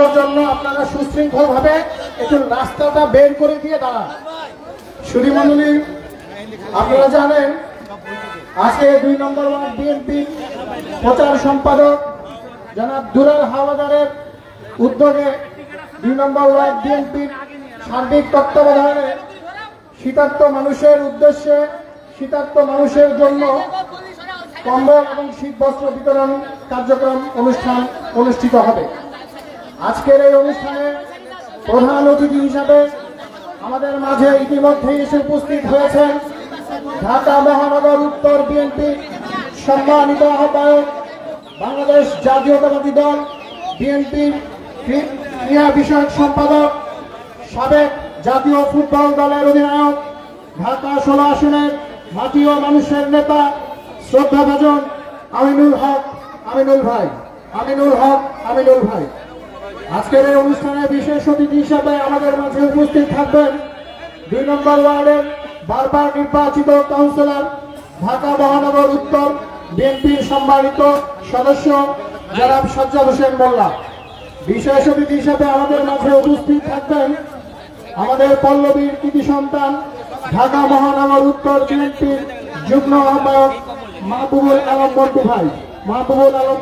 দাঁড়ানোর জন্য আপনারা সুশৃঙ্খলভাবে একটু রাস্তাটা বের করে দিয়ে দাঁড়ান। সুধীমণ্ডলী, আপনারা জানেন আজকে 2 নম্বর ওয়ার্ড বিএনপি প্রচার সম্পাদক জনাব দুলাল হাওলাদারের উদ্যোগে 2 নম্বর ওয়ার্ড বিএনপির সার্বিক তত্ত্বাবধানে শীতার্ত মানুষের উদ্দেশ্যে, শীতার্ত মানুষের জন্য কম্বল এবং শীত বস্ত্র বিতরণ কার্যক্রম অনুষ্ঠিত হবে। আজকের এই অনুষ্ঠানে প্রধান অতিথি হিসাবে আমাদের মাঝে ইতিমধ্যে এসে উপস্থিত হয়েছেন ঢাকা মহানগর উত্তর বিএনপি সম্মানিত আহ্বায়ক, বাংলাদেশ জাতীয়তাবাদী দল বিএনপির ক্রীড়া বিষয়ক সম্পাদক, সাবেক জাতীয় ফুটবল দলের অধিনায়ক, ঢাকা 16 আসনের মাটি ও মানুষের নেতা শ্রদ্ধাভাজন আমিনুল ভাই। আজকের এই অনুষ্ঠানে বিশেষ অতিথি হিসাবে আমাদের মাঝে উপস্থিত থাকবেন 2 নম্বর ওয়ার্ডের বারবার নির্বাচিত কাউন্সিলর, ঢাকা মহানগর উত্তর বিএনপির সম্মানিত সদস্য জনাব সাজ্জাদ হোসেন মোল্লা। বিশেষ অতিথি হিসাবে আমাদের মাঝে উপস্থিত থাকবেন আমাদের পল্লবীর কৃতি সন্তান, ঢাকা মহানগর উত্তর বিএনপির যুগ্ম আহ্বায়ক মাহবুবুল আলম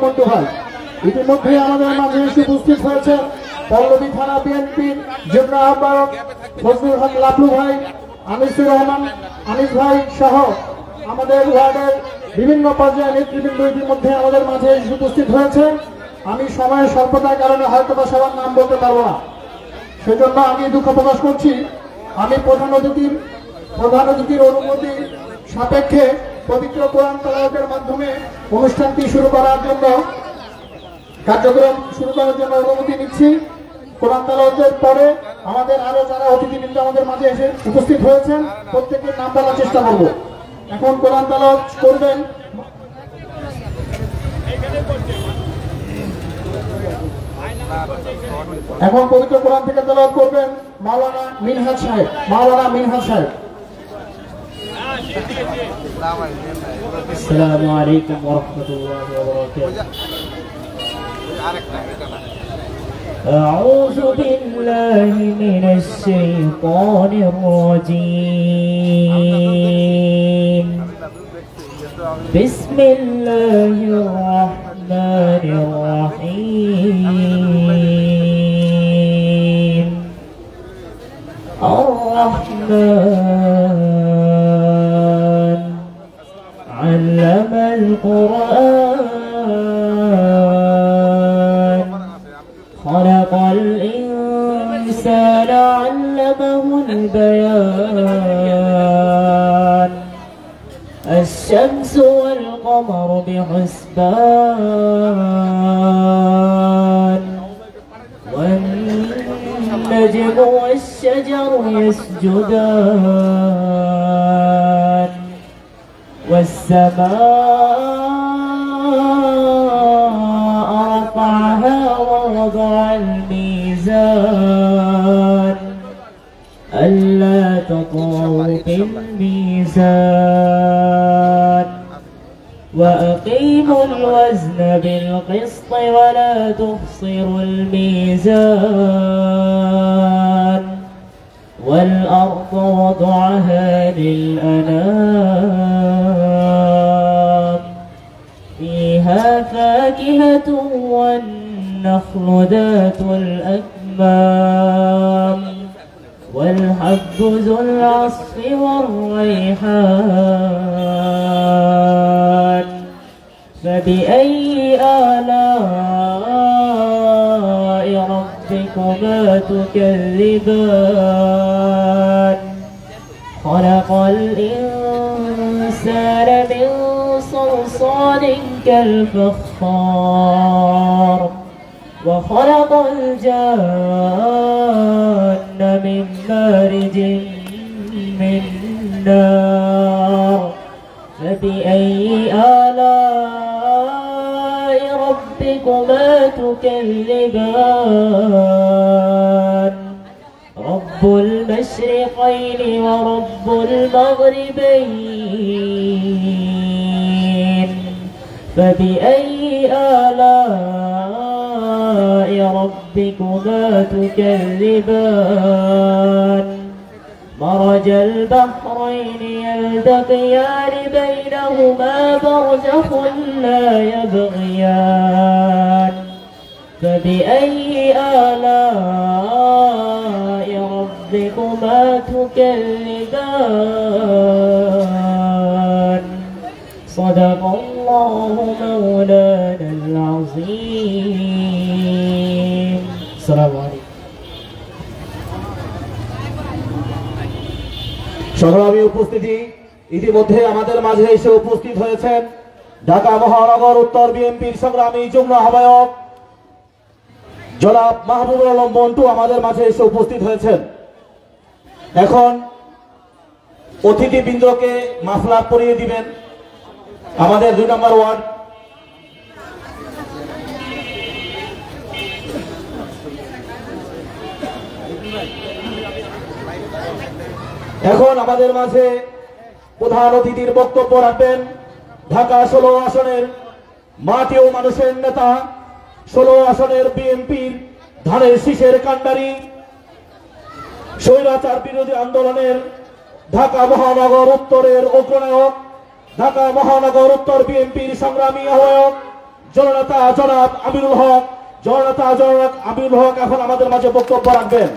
মন্টু ভাই। ইতিমধ্যে আমাদের মাঝে এসে উপস্থিত হয়েছেন পল্লবী থানা বিএনপির যুগ্ম আহ্বায়ক ফজলুল হক লাভলু ভাই, আনিসুর রহমান আনিস ভাই সহ আমাদের ওয়ার্ডের বিভিন্ন পর্যায়ের নেতৃবৃন্দ ইতিমধ্যে আমাদের মাঝে এসে উপস্থিত হয়েছে। আমি সময়ের স্বল্পতার কারণে হয়তো বা সবার নাম বলতে পারবো না, সেজন্য আমি দুঃখ প্রকাশ করছি। আমি প্রধান অতিথির অনুমতি সাপেক্ষে পবিত্র কোরআন তেলাওয়াতের মাধ্যমে অনুষ্ঠানটি কার্যক্রম শুরু করার জন্য অনুমতি নিচ্ছি। কোরআন তেলাওয়াতের পরে আমাদের আরো যারা অতিথিবৃন্দ আমাদের মাঝে এসে উপস্থিত হয়েছেন প্রত্যেকের নাম বলার চেষ্টা করব। এখন কোরআন তেলাওয়াত করবেন পবিত্র কোরআন থেকে তেলাওয়াত করবেন মাওলানা মিনহাজ সাহেব। আসসালামু আলাইকুম ওয়া রাহমাতুল্লাহি ওয়া বারাকাতুহু। আউযু বিল্লাহি মিনাশ শাইতানির রাজীম। বিসমিল্লাহির রাহমানির রাহিম। আর-রাহমান علم القرآن خلق الإنسان علمه البيان الشمس والقمر بحسبان والنجم والشجر يسجدان والسماء رفعها ووضع الميزان ألا تطغوا في الميزان وأقيموا الوزن بالقسط ولا تخسروا الميزان والأرض وضعها للأنام فيها فاكهة والنخل ذات الأكمام والحب ذو العصف والريحان فبأي آلاء ربكما تكذبان خلق الإنسان من صلصال كالفخار وخلق الجان من مارج من نار فبأي آلاء ربكما تكذبان رب المشرقين ورب المغربين فبأي آلاء ربكما ربكما تكذبان مرج البحرين يلتقيان بينهما برزخ لا يبغيان فبأي آلاء ربكما تكذبان صدق الله مولانا العظيم السلام عليكم সংগ্রামী উপস্থিতি ইতিমধ্যে আমাদের মাঝে এসে উপস্থিত হয়েছেন ঢাকা মহানগর উত্তর বিএনপির সংগ্রামী যুগ্ম আহ্বায়ক জনাব মাহবুবুল আলম মন্টু আমাদের মাঝে এসে উপস্থিত হয়েছেন। এখন অতিথিবৃন্দকে মাফলার পরিয়ে দিবেন আমাদের 2 নম্বর ওয়ার্ড এখন আমাদের মাঝে প্রধান অতিথির বক্তব্য রাখবেন ঢাকা 16 আসনের মাটি ও মানুষের নেতা 16 আসনের বিএনপির ধানের শীষের কাণ্ডারি স্বৈরাচার বিরোধী আন্দোলনের ঢাকা মহানগর উত্তরের অগ্রনায়ক ঢাকা মহানগর উত্তর বিএনপির সংগ্রামী আহ্বায়ক জননেতা জনাব আমিনুল হক এখন আমাদের মাঝে বক্তব্য রাখবেন।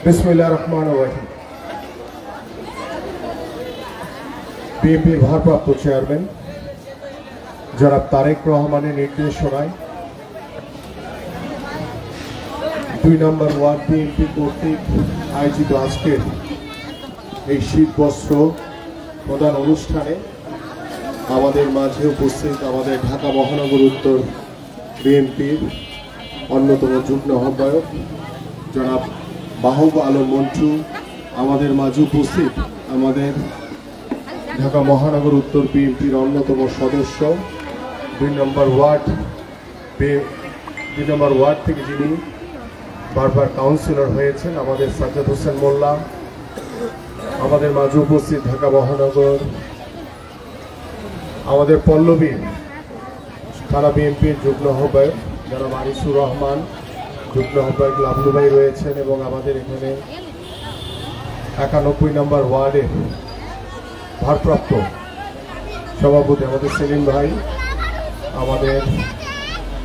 বিসমিল্লাহির রহমানির রহিম। বিএনপির ভারপ্রাপ্ত চেয়ারম্যান জনাব তারেক রহমানের নির্দেশনায় 2 নম্বর ওয়ার্ড বিএনপি কর্তৃক আয়োজিত আজকের এই শীত বস্ত্র প্রদান অনুষ্ঠানে আমাদের মাঝে উপস্থিত আমাদের ঢাকা মহানগর উত্তর বিএনপির অন্যতম যুগ্ম আহ্বায়ক জনাব মাহবুব আলম মন্টু, আমাদের মাঝে উপস্থিত আমাদের ঢাকা মহানগর উত্তর বিএনপির অন্যতম সদস্য 2 নম্বর ওয়ার্ড থেকে যিনি বারবার কাউন্সিলর হয়েছেন আমাদের সাজ্জাদ হোসেন মোল্লা, আমাদের মাঝে উপস্থিত ঢাকা মহানগর আমাদের পল্লবী থানা বিএনপির যুগ্ম আহ্বায়ক জনাব আনিসুর রহমান, যুগ্ম আহ্বায়ক লাবলু ভাই রয়েছেন এবং আমাদের এখানে 91 নম্বর ওয়ার্ডের ভারপ্রাপ্ত সভাপতি আমাদের সেলিম ভাই, আমাদের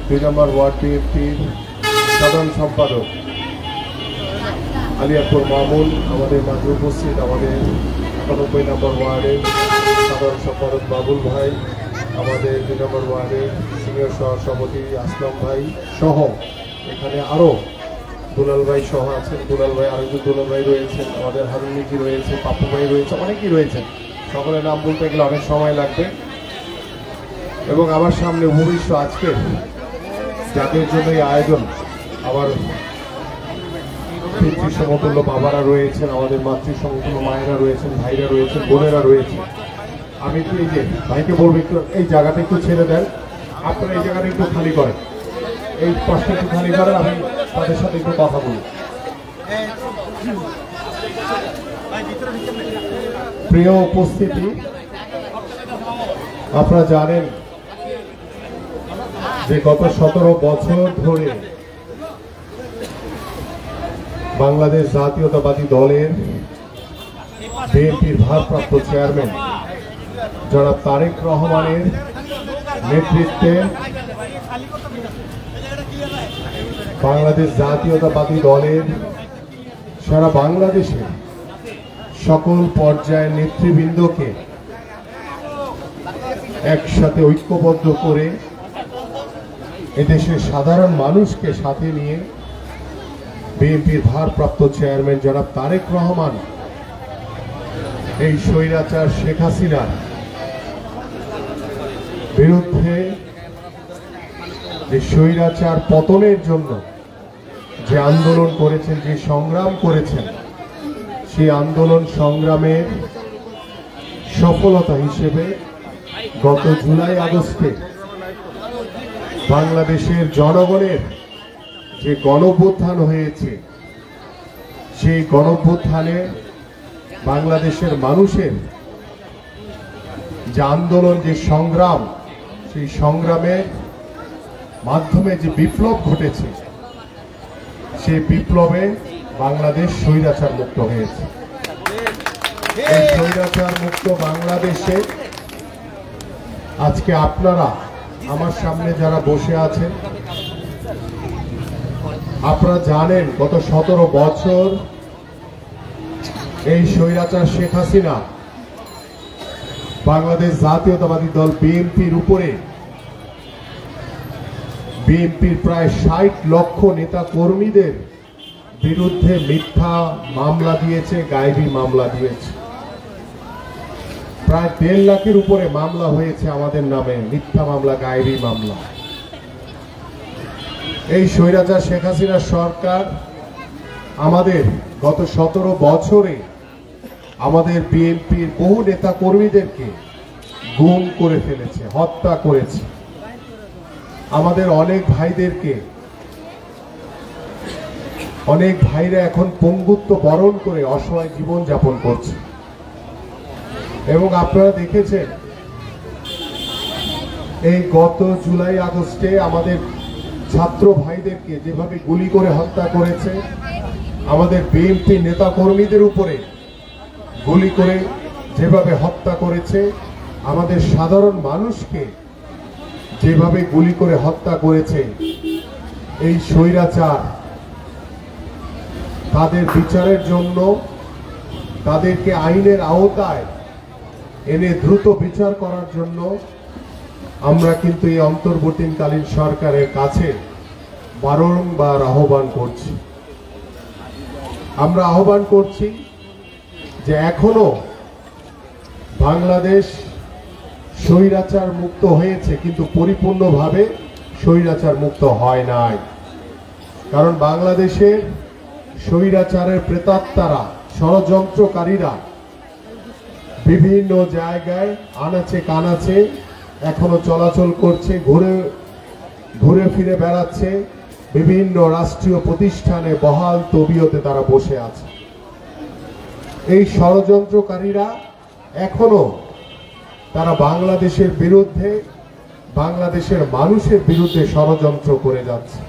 2 নম্বর ওয়ার্ড বিএনপির সাধারণ সম্পাদক আলিয়াপুর মামুন, আমাদের মাঝে উপস্থিত আমাদের 91 নম্বর ওয়ার্ডের সাধারণ সম্পাদক বাবুল ভাই, আমাদের 2 নম্বর ওয়ার্ডের সিনিয়র সহসভাপতি আসলাম ভাই সহ এখানে আরও দুলাল ভাই সহ আছেন, দুলাল ভাই আরেকজন দুলাল ভাই রয়েছেন, আমাদের হারুনিজি রয়েছে, পাপ্পু ভাই রয়েছে, অনেকেই রয়েছেন। সকলের নাম বলতে গেলে অনেক সময় লাগবে এবং আমার সামনে ভবিষ্য আজকে যাদের জন্য এই আয়োজন, আবার পিতৃ সমতুল্য বাবারা রয়েছেন, আমাদের মাতৃ সমতুল্য মায়েরা রয়েছেন, ভাইরা রয়েছেন, বোনেরা রয়েছেন। আমি তো এই যে ভাইকে বলবো একটু এই জায়গাটা একটু ছেড়ে দেন, আপনারা এই জায়গাটা একটু খালি করেন, এই পাশটা একটু খালি করেন, আমি তাদের সাথে একটু কথা বলি। প্রিয় উপস্থিতি, আপনারা জানেন যে গত 17 বছর ধরে বাংলাদেশ জাতীয়তাবাদী দলের বিএনপির ভারপ্রাপ্ত চেয়ারম্যান জনাব তারেক রহমানের নেতৃত্বে বাংলাদেশ জাতীয়তাবাদী দলের সারা বাংলাদেশে সকল পর্যায়ের নেতৃবৃন্দকে একসাথে ঐক্যবদ্ধ করে এদেশের সাধারণ মানুষকে সাথে নিয়ে বিএনপির ভারপ্রাপ্ত চেয়ারম্যান জনাব তারেক রহমান এই স্বৈরাচার শেখ হাসিনার বিরুদ্ধে যে স্বৈরাচার পতনের জন্য যে আন্দোলন করেছেন, যে সংগ্রাম করেছেন, সেই আন্দোলন সংগ্রামের সফলতা হিসেবে গত জুলাই আগস্টে বাংলাদেশের জনগণের যে গণঅভ্যুত্থান হয়েছে, সেই গণঅভ্যুত্থানে বাংলাদেশের মানুষের যে আন্দোলন, যে সংগ্রাম, সেই সংগ্রামের মাধ্যমে যে বিপ্লব ঘটেছে, সেই বিপ্লবে বাংলাদেশ স্বৈরাচার মুক্ত হয়েছে। এই স্বৈরাচার মুক্ত বাংলাদেশে আজকে আপনারা আমার সামনে যারা বসে আছেন, আপনারা জানেন গত 17 বছর এই স্বৈরাচার শেখ হাসিনা বাংলাদেশ জাতীয়তাবাদী দল বিএনপির উপরে, বিএনপির প্রায় 60 লক্ষ নেতা কর্মীদের বিরুদ্ধে মিথ্যা মামলা দিয়েছে, গায়েবী মামলা দিয়েছে। প্রায় 1.5 লাখের উপরে মামলা হয়েছে আমাদের নামে, মিথ্যা মামলা, গায়েবী মামলা। এই স্বৈরাচার শেখ হাসিনার সরকার আমাদের গত 17 বছরে আমাদের বিএনপির বহু নেতা কর্মীদেরকে গুম করে ফেলেছে, হত্যা করেছে। আমাদের অনেক ভাইরা এখন পঙ্গুত্ব বরণ করে অসহায় জীবন যাপন করছে। এবং আপনারা দেখেছেন এই গত জুলাই আগস্টে আমাদের ছাত্র ভাইদেরকে যেভাবে গুলি করে হত্যা করেছে, আমাদের বিএনপি নেতা কর্মীদের উপরে গুলি করে যেভাবে হত্যা করেছে, আমাদের সাধারণ মানুষকে যেভাবে গুলি করে হত্যা করেছে, এই স্বৈরাচার তাদের বিচারের জন্য, তাদেরকে আইনের আওতায় এনে দ্রুত বিচার করার জন্য আমরা কিন্তু এই অন্তর্বর্তীকালীন সরকারের কাছে বারংবার আহ্বান করছি। আমরা আহ্বান করছি যে এখনো বাংলাদেশ স্বৈরাচার মুক্ত হয়েছে, কিন্তু পরিপূর্ণভাবে স্বৈরাচার মুক্ত হয় নাই। কারণ বাংলাদেশের স্বৈরাচারের প্রেতাত্মারা, ষড়যন্ত্রকারীরা বিভিন্ন জায়গায় আনাচে কানাচে এখনো চলাচল করছে, ঘুরে ফিরে বেড়াচ্ছে, বিভিন্ন রাষ্ট্রীয় প্রতিষ্ঠানে বহাল তবিয়তে তারা বসে আছে। এই ষড়যন্ত্রকারীরা এখনো তারা বাংলাদেশের বিরুদ্ধে, বাংলাদেশের মানুষের বিরুদ্ধে ষড়যন্ত্র করে যাচ্ছে।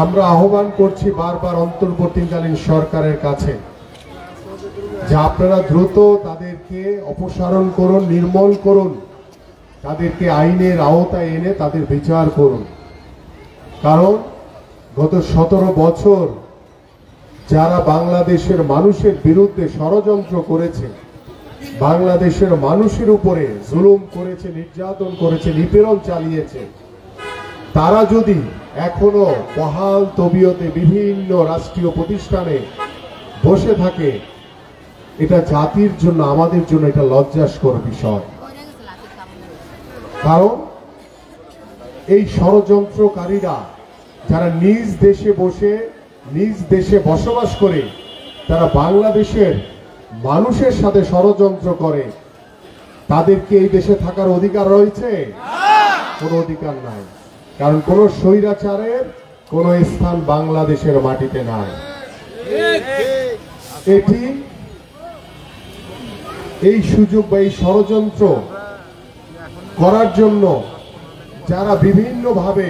আমরা আহ্বান করছি বারবার অন্তর্বর্তীকালীন সরকারের কাছে যে আপনারা দ্রুত তাদেরকে অপসারণ করুন, নির্মূল করুন, তাদেরকে আইনের আওতায় এনে তাদের বিচার করুন। কারণ গত 17 বছর যারা বাংলাদেশের মানুষের বিরুদ্ধে ষড়যন্ত্র করেছে, বাংলাদেশের মানুষের উপরে জুলুম করেছে, নির্যাতন করেছে, নিপীড়ন চালিয়েছে, তারা যদি এখনো বহাল তবিয়তে বিভিন্ন রাষ্ট্রীয় প্রতিষ্ঠানে বসে থাকে, এটা জাতির জন্য, আমাদের জন্য এটা লজ্জাস্কর বিষয়। কারণ এই ষড়যন্ত্রকারীরা যারা নিজ দেশে বসে, নিজ দেশে বসবাস করে, তারা বাংলাদেশের মানুষের সাথে ষড়যন্ত্র করে, তাদেরকে এই দেশে থাকার অধিকার রয়েছে? কোনো অধিকার নাই। কারণ কোন স্বৈরাচারের কোন স্থান বাংলাদেশের মাটিতে নাই। এটি এই সুযোগ বা এই ষড়যন্ত্র করার জন্য যারা বিভিন্নভাবে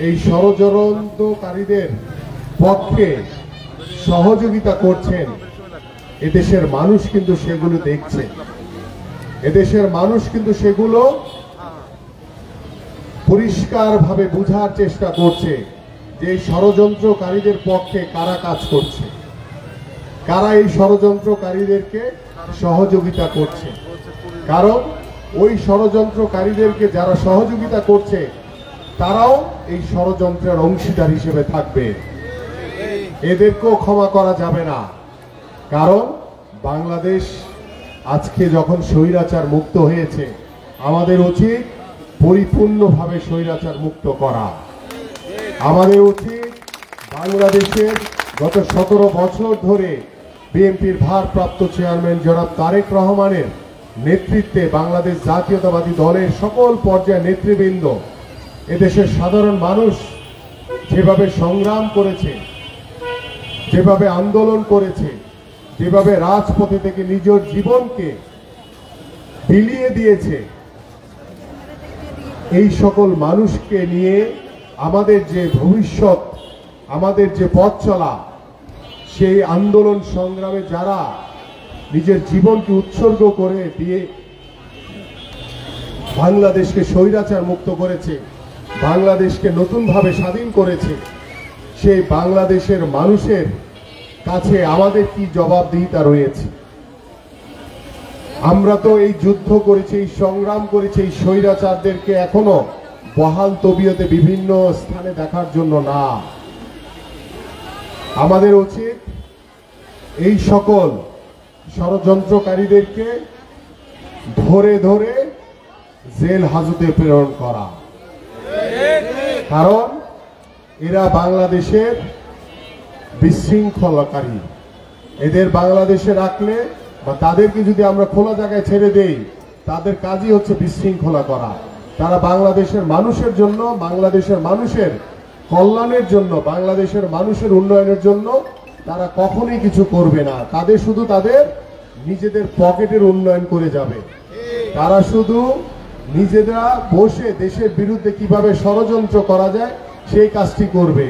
এই ষড়যন্ত্রকারীদের পক্ষে সহযোগিতা করছেন, এদেশের মানুষ কিন্তু সেগুলো দেখছে, এদেশের মানুষ কিন্তু সেগুলো পরিষ্কারভাবে বোঝার চেষ্টা করছে যে এই ষড়যন্ত্রকারীদের পক্ষে কারা কাজ করছে, কারা এই ষড়যন্ত্রকারীদেরকে সহযোগিতা করছে। কারণ ওই ষড়যন্ত্রকারীদেরকে যারা সহযোগিতা করছে, তারাও এই ষড়যন্ত্রের অংশীদার হিসেবে থাকবে, এদেরকেও ক্ষমা করা যাবে না। কারণ বাংলাদেশ আজকে যখন স্বৈরাচার মুক্ত হয়েছে, আমাদের উচিত পরিপূর্ণভাবে স্বৈরাচার মুক্ত করা। আমাদের উচিত বাংলাদেশের গত 17 বছর ধরে বিএনপির ভারপ্রাপ্ত চেয়ারম্যান জনাব তারেক রহমানের নেতৃত্বে বাংলাদেশ জাতীয়তাবাদী দলের সকল পর্যায়ের নেতৃবৃন্দ, এদেশের সাধারণ মানুষ যেভাবে সংগ্রাম করেছে, যেভাবে আন্দোলন করেছে, যেভাবে রাজপথে থেকে নিজের জীবনকে বিলিয়ে দিয়েছে, এই সকল মানুষকে নিয়ে আমাদের যে ভবিষ্যৎ, আমাদের যে পথ চলা, সেই আন্দোলন সংগ্রামে যারা নিজের জীবনকে উৎসর্গ করে দিয়ে বাংলাদেশকে স্বৈরাচার মুক্ত করেছে, বাংলাদেশকে নতুনভাবে স্বাধীন করেছে, সেই বাংলাদেশের মানুষের কাছে আমাদের কি জবাবদিহিতা রয়েছে? আমরা তো এই যুদ্ধ করেছি, এই সংগ্রাম করেছি এই স্বৈরাচারদেরকে এখনো বহাল তবিয়তে বিভিন্ন স্থানে দেখার জন্য না। আমাদের উচিত এই সকল ষড়যন্ত্রকারীদেরকে ধরে ধরে জেল হাজতে প্রেরণ করা, কারণ এরা বাংলাদেশের বিশৃঙ্খলাকারী। এদের বাংলাদেশে রাখলে বা তাদেরকে যদি আমরা খোলা জায়গায় ছেড়ে দেই, তাদের কাজই হচ্ছে বিশৃঙ্খলা করা। তারা বাংলাদেশের মানুষের জন্য, বাংলাদেশের মানুষের কল্যাণের জন্য, বাংলাদেশের মানুষের উন্নয়নের জন্য তারা কখনোই কিছু করবে না। তাদের শুধু তাদের নিজেদের পকেটের উন্নয়ন করে যাবে। তারা শুধু নিজেরা বসে দেশের বিরুদ্ধে কিভাবে ষড়যন্ত্র করা যায় সেই কাজটি করবে।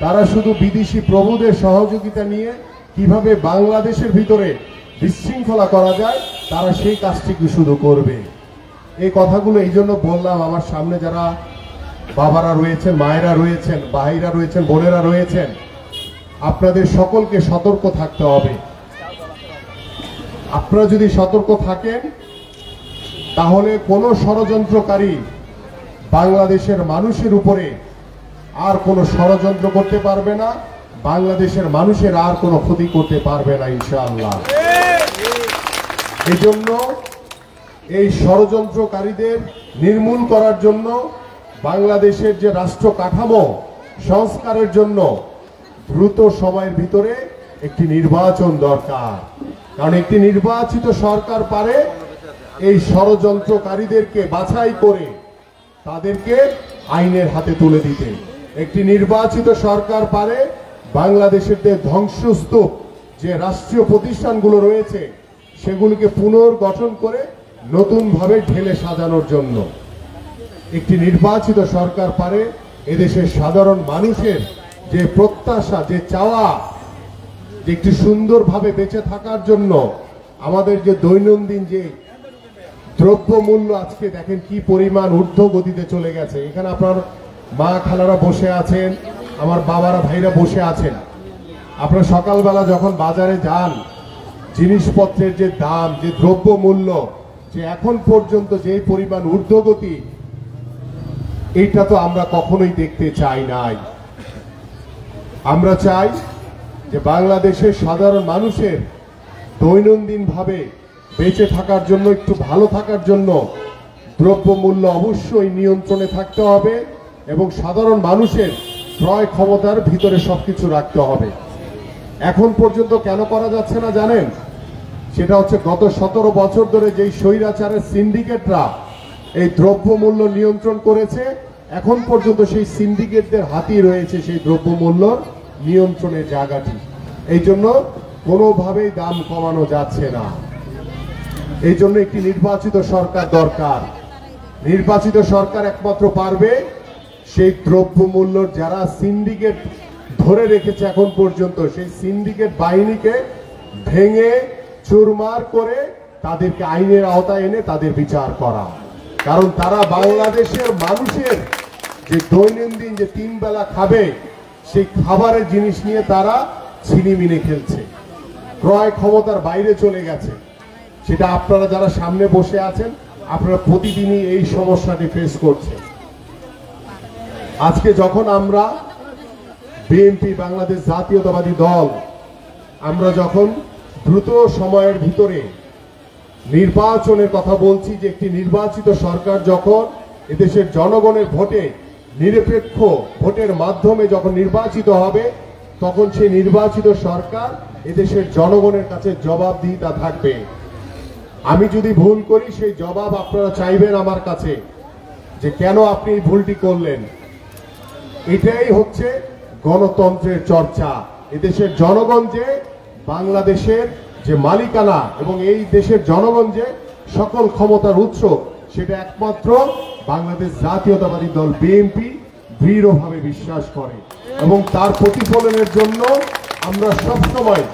তারা শুধু বিদেশি প্রভুদের সহযোগিতা নিয়ে কিভাবে বাংলাদেশের ভিতরে বিশৃঙ্খলা করা যায় তারা সেই কাজটিকে শুধু করবে। এই কথাগুলো এই জন্য বললাম, আমার সামনে যারা বাবারা রয়েছেন, মায়েরা রয়েছেন, ভাইরা রয়েছেন, বোনেরা রয়েছেন, আপনাদের সকলকে সতর্ক থাকতে হবে। আপনারা যদি সতর্ক থাকেন তাহলে কোনো ষড়যন্ত্রকারী বাংলাদেশের মানুষের উপরে আর কোনো ষড়যন্ত্র করতে পারবে না, বাংলাদেশের মানুষের আর কোনো ক্ষতি করতে পারবে না ইনশাআল্লাহ। এই জন্য এই ষড়যন্ত্রকারীদের নির্মূল করার জন্য বাংলাদেশের যে রাষ্ট্র কাঠামো সংস্কারের জন্য দ্রুত সময়ের ভিতরে একটি নির্বাচন দরকার। কারণ একটি নির্বাচিত সরকার পারে এই ষড়যন্ত্রকারীদেরকে বাছাই করে তাদেরকে আইনের হাতে তুলে দিতে। একটি নির্বাচিত সরকার পারে বাংলাদেশের যে ধ্বংসস্তূপ যে রাষ্ট্রীয় প্রতিষ্ঠানগুলো রয়েছে সেগুলিকে পুনর্গঠন করে নতুনভাবে ঢেলে সাজানোর জন্য। একটি নির্বাচিত সরকার পারে এদেশের সাধারণ মানুষের যে প্রত্যাশা, যে চাওয়া, যে একটি সুন্দরভাবে বেঁচে থাকার জন্য আমাদের যে দৈনন্দিন যে দ্রব্যমূল্য আজকে দেখেন কি পরিমাণ ঊর্ধ্ব গতিতে চলে গেছে। এখানে আপনার মা খালারা বসে আছেন, আমার বাবারা ভাইরা বসে আছেন। আপনারা সকালবেলা যখন বাজারে যান, জিনিসপত্রের যে দাম, যে দ্রব্যমূল্য, যে এখন পর্যন্ত যে পরিমাণ ঊর্ধ্বগতি, এইটা তো আমরা কখনোই দেখতে চাই নাই। আমরা চাই যে বাংলাদেশের সাধারণ মানুষের দৈনন্দিন ভাবে বেঁচে থাকার জন্য, একটু ভালো থাকার জন্য দ্রব্যমূল্য অবশ্যই নিয়ন্ত্রণে থাকতে হবে এবং সাধারণ মানুষের ক্রয় ক্ষমতার ভিতরে সবকিছু রাখতে হবে। এখন পর্যন্ত কেন করা যাচ্ছে না জানেন? সেটা হচ্ছে গত 17 বছর ধরে যেই স্বৈরাচারের সিন্ডিকেটরা এই দ্রব্যমূল্য নিয়ন্ত্রণ করেছে, এখন পর্যন্ত সেই সিন্ডিকেটদের হাতেই রয়েছে সেই দ্রব্যমূল্যর নিয়ন্ত্রণের জায়গাটি। এই জন্য কোনোভাবেই দাম কমানো যাচ্ছে না। এই জন্য একটি নির্বাচিত সরকার দরকার। নির্বাচিত সরকার একমাত্র পারবে সেই দ্রব্যমূল্যর যারা সিন্ডিকেট ধরে রেখেছে এখন পর্যন্ত, সেই সিন্ডিকেট বাহিনীকে ভেঙে চুরমার করে তাদেরকে আইনের আওতায় এনে তাদের বিচার করা। কারণ তারা বাংলাদেশের মানুষের যে দৈনন্দিন যে 3 বেলা খাবে সেই খাবারের জিনিস নিয়ে তারা ছিনিমিনি খেলছে, ক্রয় ক্ষমতার বাইরে চলে গেছে। সেটা আপনারা যারা সামনে বসে আছেন আপনারা প্রতিদিনই এই সমস্যাটি ফেস করছেন। আজকে যখন আমরা বিএনপি বাংলাদেশ জাতীয়তাবাদী দল আমরা যখন দ্রুত সময়ের ভিতরে নির্বাচনের কথা বলছি, যে একটি নির্বাচিত সরকার যখন এদেশের জনগণের ভোটে নিরপেক্ষ ভোটের মাধ্যমে যখন নির্বাচিত হবে, তখন সেই নির্বাচিত সরকার এদেশের জনগণের কাছে জবাবদিহিতা থাকবে। আমি যদি ভুল করি সেই জবাব আপনারা চাইবেন আমার কাছে, যে কেন আপনি এই ভুলটি করলেন। এটাই হচ্ছে গণতন্ত্রের চর্চা, এদেশের জনগণ যে বাংলাদেশের যে মালিকানা এবং এই দেশের জনগণ যে সকল ক্ষমতার উৎস, সেটা একমাত্র বাংলাদেশ জাতীয়তাবাদী দল বিএনপি দৃঢ়ভাবে বিশ্বাস করে। এবং তার প্রতিফলনের জন্য আমরা সবসময়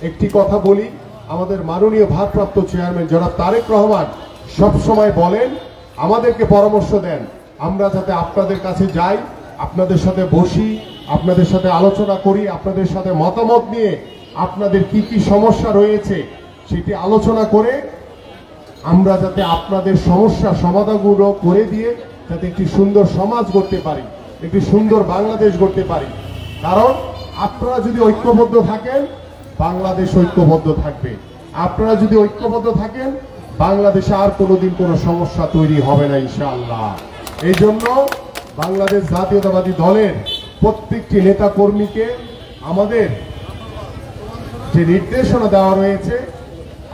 একটি কথা বলি, আমাদের মাননীয় ভারপ্রাপ্ত চেয়ারম্যান জনাব তারেক রহমান সবসময় বলেন, আমাদেরকে পরামর্শ দেন, আমরা যাতে আপনাদের কাছে যাই, আপনাদের সাথে বসি, আপনাদের সাথে আলোচনা করি, আপনাদের সাথে মতামত নিয়ে আপনাদের কি কি সমস্যা রয়েছে সেটি আলোচনা করে আমরা যাতে আপনাদের সমস্যা সমাধানগুলো করে দিয়ে যাতে একটি সুন্দর সমাজ গড়তে পারি, একটি সুন্দর বাংলাদেশ গড়তে পারি। কারণ আপনারা যদি ঐক্যবদ্ধ থাকেন, বাংলাদেশ ঐক্যবদ্ধ থাকবে। আপনারা যদি ঐক্যবদ্ধ থাকেন, বাংলাদেশে আর কোনোদিন কোনো সমস্যা তৈরি হবে না ইনশাআল্লাহ। এই জন্য বাংলাদেশ জাতীয়তাবাদী দলের প্রত্যেকটি নেতা কর্মীকে আমাদের যে নির্দেশনা দেওয়া রয়েছে,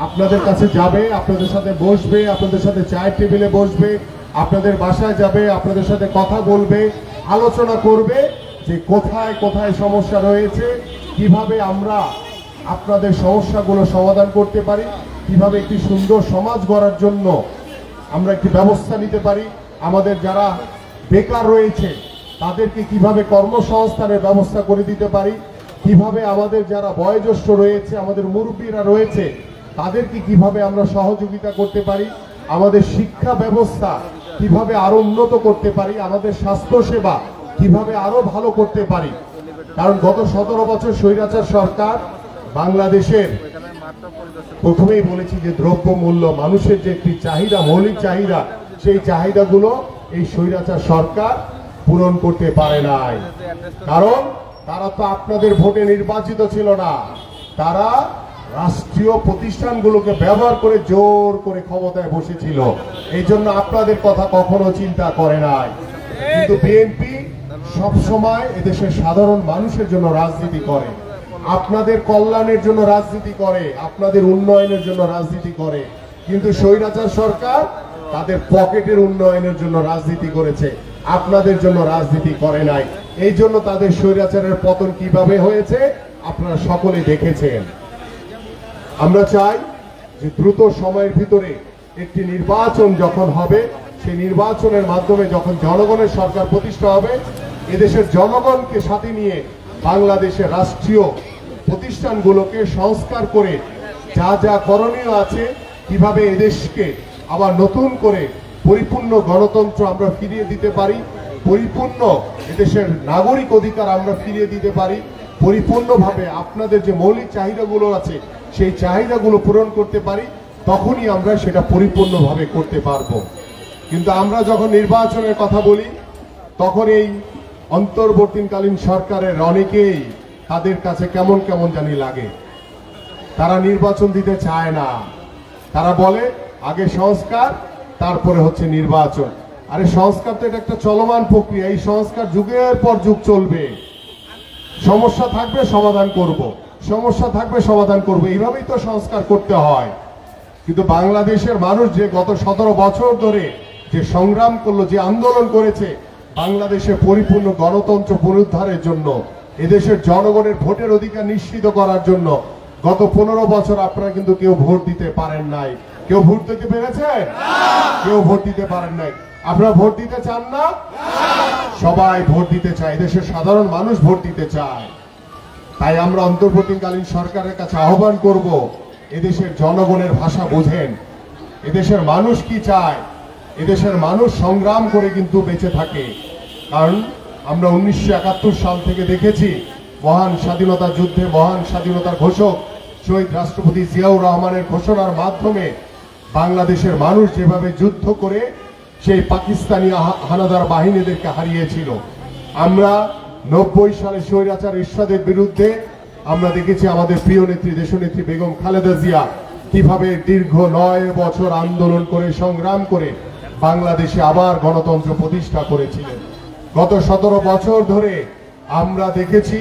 আপনাদের কাছে যাবে, আপনাদের সাথে বসবে, আপনাদের সাথে চায়ের টেবিলে বসবে, আপনাদের বাসায় যাবে, আপনাদের সাথে কথা বলবে, আলোচনা করবে যে কোথায় কোথায় সমস্যা রয়েছে, কিভাবে আমরা আপনাদের সমস্যাগুলো সমাধান করতে পারি, কিভাবে একটি সুন্দর সমাজ গড়ার জন্য আমরা একটি ব্যবস্থা নিতে পারি, আমাদের যারা বেকার রয়েছে তাদেরকে কিভাবে কর্মসংস্থানের ব্যবস্থা করে দিতে পারি, কিভাবে আমাদের যারা বয়োজ্যেষ্ঠ রয়েছে, আমাদের মুরব্বীরা রয়েছে তাদেরকে কিভাবে আমরা সহযোগিতা করতে পারি, আমাদের শিক্ষা ব্যবস্থা কিভাবে আরো উন্নত করতে পারি, আমাদের স্বাস্থ্য সেবা কিভাবে আরো ভালো করতে পারি। কারণ গত 17 বছর স্বৈরাচার সরকার বাংলাদেশের, প্রথমেই বলেছি যে দ্রব্য মূল্য, মানুষের যে একটি চাহিদা, মৌলিক চাহিদা, সেই চাহিদাগুলো এই স্বৈরাচার সরকার পূরণ করতে পারে নাই। কারণ তারা তো আপনাদের ভোটে নির্বাচিত ছিল না, তারা রাষ্ট্রীয় প্রতিষ্ঠানগুলোকে ব্যবহার করে জোর করে ক্ষমতায় বসেছিল। এই জন্য আপনাদের কথা কখনো চিন্তা করে নাই। কিন্তু বিএনপি সবসময় এদেশের সাধারণ মানুষের জন্য রাজনীতি করে, আপনাদের কল্যাণের জন্য রাজনীতি করে, আপনাদের উন্নয়নের জন্য রাজনীতি করে। কিন্তু স্বৈরাচার সরকার তাদের পকেটের উন্নয়নের জন্য রাজনীতি করেছে, আপনাদের জন্য রাজনীতি করে নাই। এই জন্য তাদের স্বৈরাচারের পতন কিভাবে হয়েছে আপনারা সকলে দেখেছেন। আমরা চাই যে দ্রুত সময়ের ভিতরে একটি নির্বাচন যখন হবে, সেই নির্বাচনের মাধ্যমে যখন জনগণের সরকার প্রতিষ্ঠা হবে, এদেশের জনগণকে সাথে নিয়ে বাংলাদেশের রাষ্ট্রীয় প্রতিষ্ঠানগুলোকে সংস্কার করে যা যা করণীয় আছে, কিভাবে এদেশকে আবার নতুন করে পরিপূর্ণ গণতন্ত্র আমরা ফিরিয়ে দিতে পারি, পরিপূর্ণ এদেশের নাগরিক অধিকার আমরা ফিরিয়ে দিতে পারি, পরিপূর্ণভাবে আপনাদের যে মৌলিক চাহিদাগুলো আছে সেই চাহিদাগুলো পূরণ করতে পারি, তখনই আমরা সেটা পরিপূর্ণভাবে করতে পারবো। কিন্তু আমরা যখন নির্বাচনের কথা বলি, তখন এই অন্তর্বর্তীকালীন সরকারের অনেকেই তাদের কাছে কেমন কেমন জানি লাগে, তারা নির্বাচন দিতে চায় না। তারা বলে আগে সংস্কার, তারপরে হচ্ছে নির্বাচন। আরে সংস্কার তো এটা একটা চলমান প্রক্রিয়া, এই সংস্কার যুগের পর যুগ চলবে। সমস্যা থাকবে সমাধান করব, সমস্যা থাকবে সমাধান করব, এইভাবেই তো সংস্কার করতে হয়। কিন্তু বাংলাদেশের মানুষ যে গত 17 বছর ধরে যে সংগ্রাম করলো, যে আন্দোলন করেছে বাংলাদেশে পরিপূর্ণ গণতন্ত্র পুনরুদ্ধারের জন্য, এদেশের জনগণের ভোটের অধিকার নিশ্চিত করার জন্য, গত 15 বছর আপনারা কিন্তু কেউ ভোট দিতে পারেন নাই। কেউ ভোট দিতে পেরেছে? কেউ ভোট দিতে পারেন নাই। আপনারা ভোট দিতে চান না? সবাই ভোট দিতে চায়, দেশের সাধারণ মানুষ ভোট দিতে চায়। তাই আমরা অন্তর্বর্তীকালীন সরকারের কাছে আহ্বান করব, এদেশের জনগণের ভাষা বোঝেন, এদেশের মানুষ কি চায়। এদেশের মানুষ সংগ্রাম করে কিন্তু বেঁচে থাকে। কারণ আমরা 1971 সাল থেকে দেখেছি, মহান স্বাধীনতা যুদ্ধে মহান স্বাধীনতার ঘোষক শহীদ রাষ্ট্রপতি জিয়াউর রহমানের ঘোষণার মাধ্যমে বাংলাদেশের মানুষ যেভাবে যুদ্ধ করে সেই পাকিস্তানি হানাদার বাহিনীদেরকে হারিয়েছিল। আমরা 90 সালে স্বৈরাচার এরশাদের বিরুদ্ধে আমরা দেখেছি আমাদের প্রিয় নেত্রী দেশনেত্রী বেগম খালেদা জিয়া কিভাবে দীর্ঘ 9 বছর আন্দোলন করে সংগ্রাম করে বাংলাদেশে আবার গণতন্ত্র প্রতিষ্ঠা করেছিলেন। গত 17 বছর ধরে আমরা দেখেছি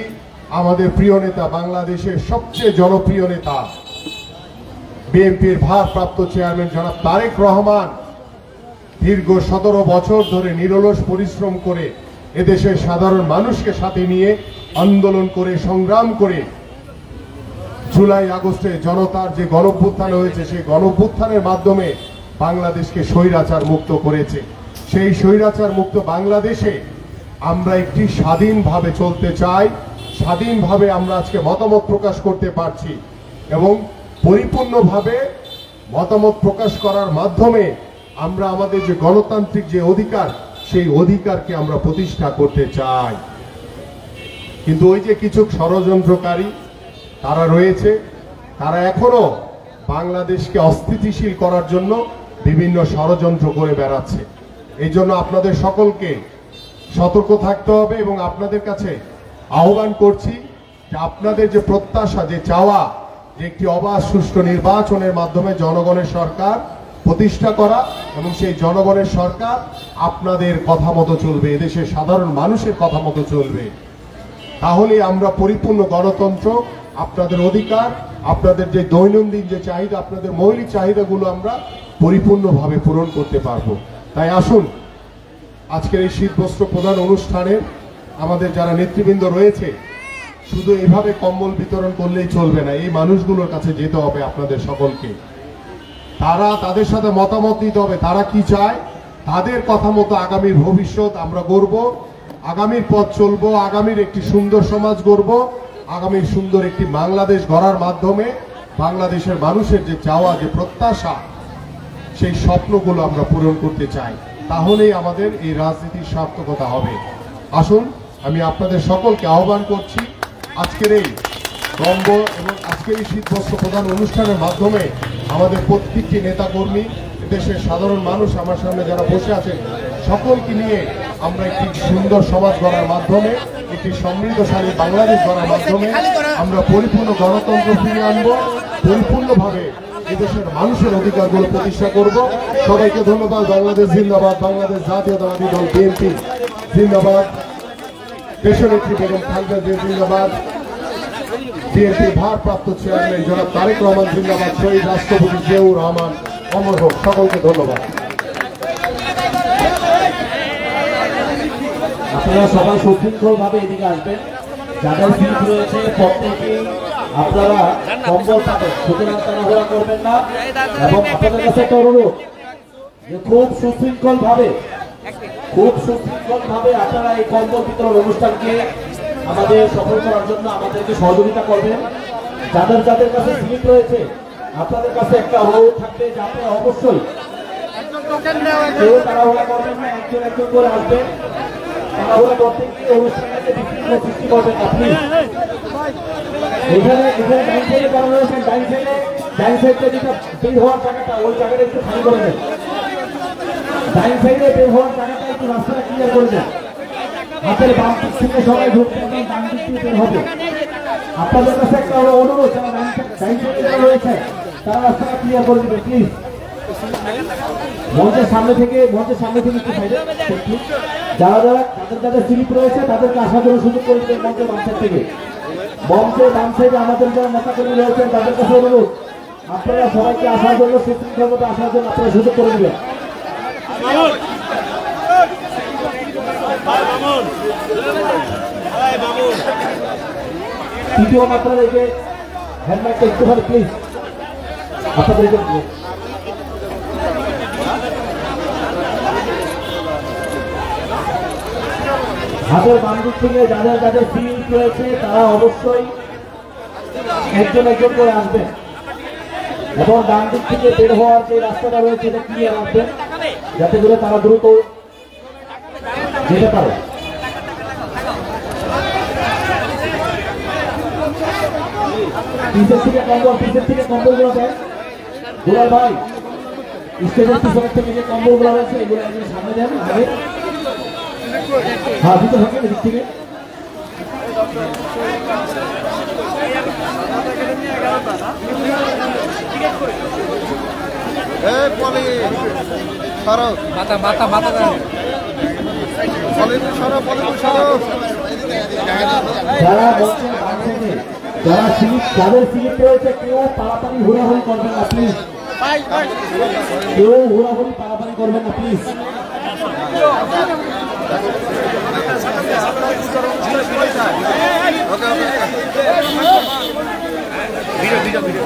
আমাদের প্রিয় নেতা, বাংলাদেশের সবচেয়ে জনপ্রিয় নেতা, বিএনপির ভারপ্রাপ্ত চেয়ারম্যান জনাব তারেক রহমান দীর্ঘ 17 বছর ধরে নিরলস পরিশ্রম করে এদেশের সাধারণ মানুষকে সাথে নিয়ে আন্দোলন করে সংগ্রাম করে জুলাই আগস্টে জনতার যে গণঅভ্যুত্থান হয়েছে সেই গণঅভ্যুত্থানের মাধ্যমে বাংলাদেশকে স্বৈরাচার মুক্ত করেছে। সেই স্বৈরাচার মুক্ত বাংলাদেশে আমরা একটি স্বাধীনভাবে চলতে চাই, স্বাধীনভাবে আমরা আজকে মতামত প্রকাশ করতে পারছি এবং পরিপূর্ণভাবে মতামত প্রকাশ করার মাধ্যমে আমরা আমাদের যে গণতান্ত্রিক যে অধিকার সেই অধিকারকে আমরা প্রতিষ্ঠা করতে চাই। কিন্তু ওই যে কিছু ষড়যন্ত্রকারী তারা রয়েছে, তারা এখনো বাংলাদেশকে অস্থিতিশীল করার জন্য বিভিন্ন ষড়যন্ত্র করে বেড়াচ্ছে। এই জন্য আপনাদের সকলকে সতর্ক থাকতে হবে এবং আপনাদের কাছে আহ্বান করছি যে আপনাদের যে প্রত্যাশা, যে চাওয়া, যে একটি অবাধ সুষ্ঠু নির্বাচনের মাধ্যমে জনগণের সরকার প্রতিষ্ঠা করা এবং সেই জনগণের সরকার আপনাদের কথা মতো চলবে, এদেশের সাধারণ মানুষের কথা মতো চলবে। তাহলে আমরা পরিপূর্ণ গণতন্ত্র, আপনাদের অধিকার, আপনাদের যে দৈনন্দিন যে চাহিদা, আপনাদের মৌলিক চাহিদাগুলো আমরা পরিপূর্ণভাবে পূরণ করতে পারবো। তাই আসুন আজকের এই শীতবস্ত্র প্রদান অনুষ্ঠানে আমাদের যারা নেতৃবৃন্দ রয়েছে, শুধু এভাবে কম্বল বিতরণ করলেই চলবে না, এই মানুষগুলোর কাছে যেতে হবে আপনাদের সকলকে। তাদের সাথে মতামত নিতে হবে, তারা কি চায়, তাদের কথা মতো আগামীর ভবিষ্যৎ আমরা গড়ব, আগামীর পথ চলবো, আগামীর একটি সুন্দর সমাজ গড়ব, আগামীর সুন্দর একটি বাংলাদেশ গড়ার মাধ্যমে বাংলাদেশের মানুষের যে চাওয়া, যে প্রত্যাশা, সেই স্বপ্নগুলো আমরা পূরণ করতে চাই। তাহলেই আমাদের এই রাজনীতির সার্থকতা হবে। আসুন আমি আপনাদের সকলকে আহ্বান করছি আজকের এই কম্বল এবং আজকের এই শীতবস্ত্র প্রদান অনুষ্ঠানের মাধ্যমে আমাদের প্রত্যেকটি নেতাকর্মী, দেশের সাধারণ মানুষ আমার সামনে যারা বসে আছেন সকলকে নিয়ে আমরা একটি সুন্দর সমাজ গড়ার মাধ্যমে, একটি সমৃদ্ধশালী বাংলাদেশ গড়ার মাধ্যমে আমরা পরিপূর্ণ গণতন্ত্র ফিরিয়ে আনবো, পরিপূর্ণভাবে এদেশের মানুষের অধিকারগুলো প্রতিষ্ঠা করব। সবাইকে ধন্যবাদ। বাংলাদেশ জিন্দাবাদ, বাংলাদেশ জাতীয়তাবাদী দল বিএনপি জিন্দাবাদ, দেশনেত্রী বেগম খালেদা জিয়া জিন্দাবাদ, বিএনপির ভারপ্রাপ্ত চেয়ারম্যান জনাব তারেক রহমান জিন্দাবাদ, শহীদ রাষ্ট্রপতি জিয়াউর রহমান অমর হোক। সকলকে ধন্যবাদ। আপনারা সবাই সুশৃঙ্খল ভাবে এদিকে আসবেন, যাদের সিট রয়েছে প্রত্যেকেই আপনারা কম্বল পাবেন, সুতরাং তাড়াহুড়া করবেন না। এবং আপনাদের কাছে একটা অনুরোধ যে খুব সুশৃঙ্খল ভাবে আপনারা এই কম্বল বিতরণ অনুষ্ঠানকে আমাদের সফল করার জন্য আমাদেরকে সহযোগিতা করবেন। যাদের যাদের কাছে সিট রয়েছে আপনাদের কাছে একটা অনুরোধ থাকবে যে আপনারা অবশ্যই কেউ তাড়াহুড়া করবেন না, একজন একজন করে আসবেন। তাড়াহুড়া করতে গিয়ে অনুষ্ঠানটাকে বিঘ্ন সৃষ্টি করবেন আপনি। এখানে ডাইন সাইডে করা রয়েছে, ডাইন সাইডে যেটা বের হওয়ার জায়গাটা, ওই জায়গাটা একটু খালি করে দেন। ডাইন সাইডে বের হওয়ার জায়গাটা একটু রাস্তাটা ক্লিয়ার করে দেন। হাতের বাম দিক থেকে সবাই ঢুকতে এবং ডান দিক দিয়ে বের হবে। আপনাদের কাছে একটা অনুরোধ, যারা ডাইন সাইডে যারা রয়েছে তারা রাস্তাটা ক্লিয়ার করে দেবেন প্লিজ। মঞ্চের সামনে থেকে একটু সাইডে, যাদের স্লিপ রয়েছে তাদেরকে আসার জন্য সুযোগ করে দেবেন মঞ্চের বাম সাইড থেকে। মঞ্চের বাম সাইডে আমাদের যারা নেতাকর্মী রয়েছেন তাদের কাছে অনুরোধ, আপনারা সবাইকে আসার জন্য, সুশৃঙ্খল মতো আসার জন্য আপনারা সুযোগ করে দেবেন। তৃতীয় মাত্রার এই যে হ্যান্ডমাইকটা একটুখানি প্লিজ আপনাদের হাতের বাম দিক থেকে যাদের যাদের সিট রয়েছে তারা অবশ্যই একজন একজন করে আসবেন এবং ডান দিক থেকে বের হওয়ার যে রাস্তাটা রয়েছে এটা ক্লিয়ার রাখবেন যাতে করে তারা দ্রুত যেতে পারে। পিছের থেকে কম্বলগুলো দেন দুলাল ভাই, স্টেজের পিছনের থেকে যে কম্বলগুলো রয়েছে এগুলো সামনে দেন আগে। হ্যাঁ দিতে থাকেন এদিক থেকে। যাদের সিট রয়েছে কেউ পাড়াপাড়ি হুড়াহুড়ি করবেন না প্লিজ, কেউ হুড়াহুড়ি পাড়াপাড়ি করবেন না প্লিজ। ভিডিও